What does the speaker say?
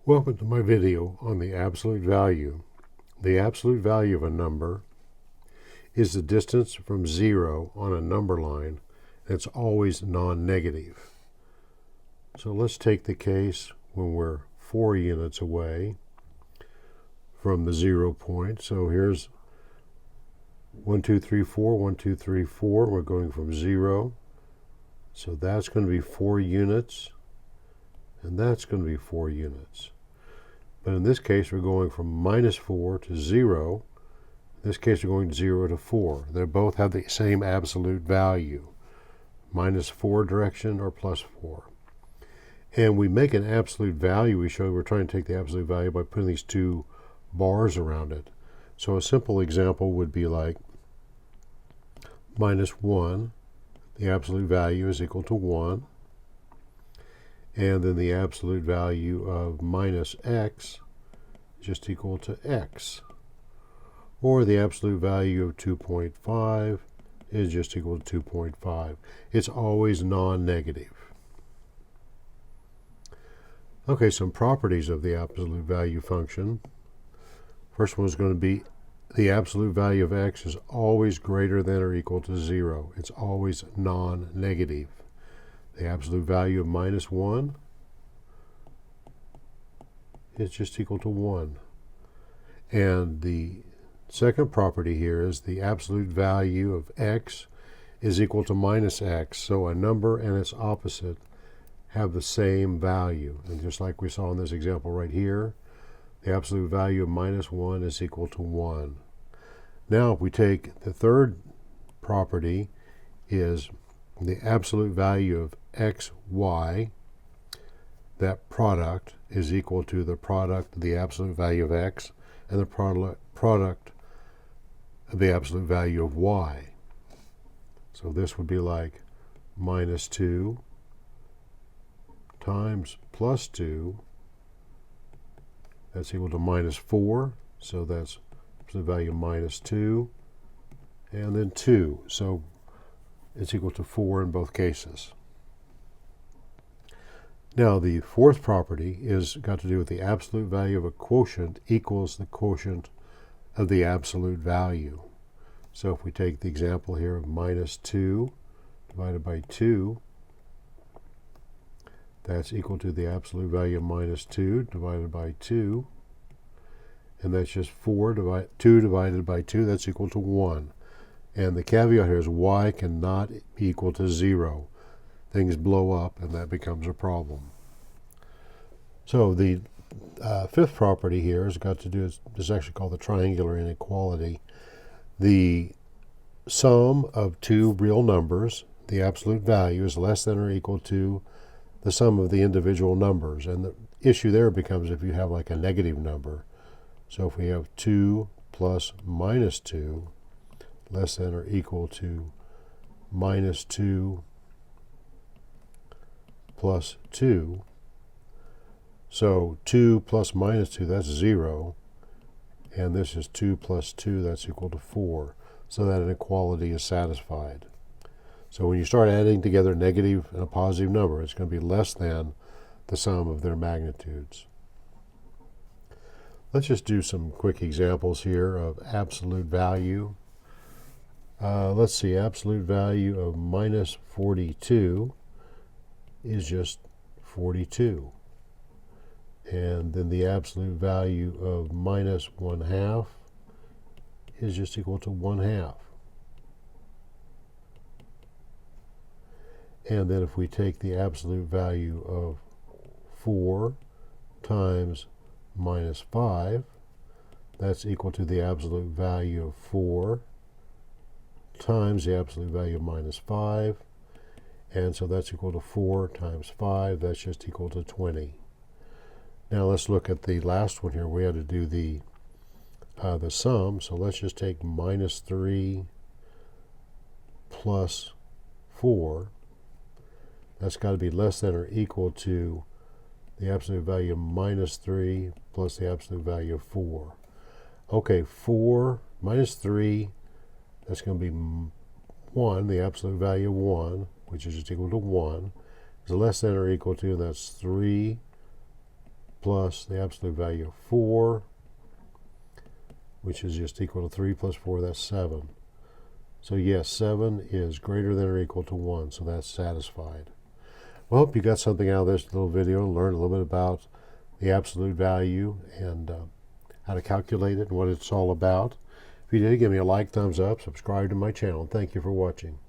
Welcome to my video on the absolute value. The absolute value of a number is the distance from zero on a number line, and it's always non-negative. So let's take the case when we're 4 units away from the 0 point. So here's 1, 2, 3, 4, 1, 2, 3, 4. We're going from 0. So that's going to be 4 units, and that's going to be 4 units. But in this case, we're going from -4 to 0. In this case, we're going 0 to 4. They both have the same absolute value, -4 direction or +4. And we make an absolute value. We're trying to take the absolute value by putting these two bars around it. So a simple example would be like -1. The absolute value is equal to 1. And then the absolute value of minus x is just equal to x. Or the absolute value of 2.5 is just equal to 2.5. It's always non-negative. Okay, some properties of the absolute value function. First one is going to be the absolute value of x is always greater than or equal to 0. It's always non-negative. The absolute value of -1 is just equal to 1. And the second property here is the absolute value of x is equal to -x. So a number and its opposite have the same value. And just like we saw in this example right here, the absolute value of -1 is equal to 1. Now if we take the third property is the absolute value of x, y, that product is equal to the product of the absolute value of x and the product of the absolute value of y. So this would be like -2 times +2. That's equal to -4. So that's the value of -2. And then 2. So it's equal to 4 in both cases. Now the fourth property is got to do with the absolute value of a quotient equals the quotient of the absolute value. So if we take the example here of -2 divided by 2, that's equal to the absolute value of -2 divided by 2. And that's just 2 divided by 2, that's equal to 1. And the caveat here is y cannot be equal to 0. Things blow up and that becomes a problem. So the fifth property here has got to do with, is actually called the triangular inequality. The sum of two real numbers, the absolute value, is less than or equal to the sum of the individual numbers. And the issue there becomes if you have like a negative number. So if we have 2 plus -2 less than or equal to -2 plus 2. So 2 plus -2, that's 0. And this is 2 plus 2, that's equal to 4. So that inequality is satisfied. So when you start adding together a negative and a positive number, it's going to be less than the sum of their magnitudes. Let's just do some quick examples here of absolute value. Let's see, absolute value of -42 is just 42. And then the absolute value of -1/2 is just equal to 1/2. And then if we take the absolute value of 4 times -5, that's equal to the absolute value of 4 times the absolute value of -5. And so that's equal to 4 times 5. That's just equal to 20. Now let's look at the last one here. We had to do the sum. So let's just take -3 plus 4. That's got to be less than or equal to the absolute value of -3 plus the absolute value of 4. Okay, 4 minus 3, that's going to be 1, the absolute value of 1, which is just equal to 1, is less than or equal to, and that's 3 plus the absolute value of 4, which is just equal to 3 plus 4, that's 7. So yes, 7 is greater than or equal to 1, so that's satisfied. Well, I hope you got something out of this little video and learned a little bit about the absolute value and how to calculate it and what it's all about. If you did, give me a like, thumbs up, subscribe to my channel. Thank you for watching.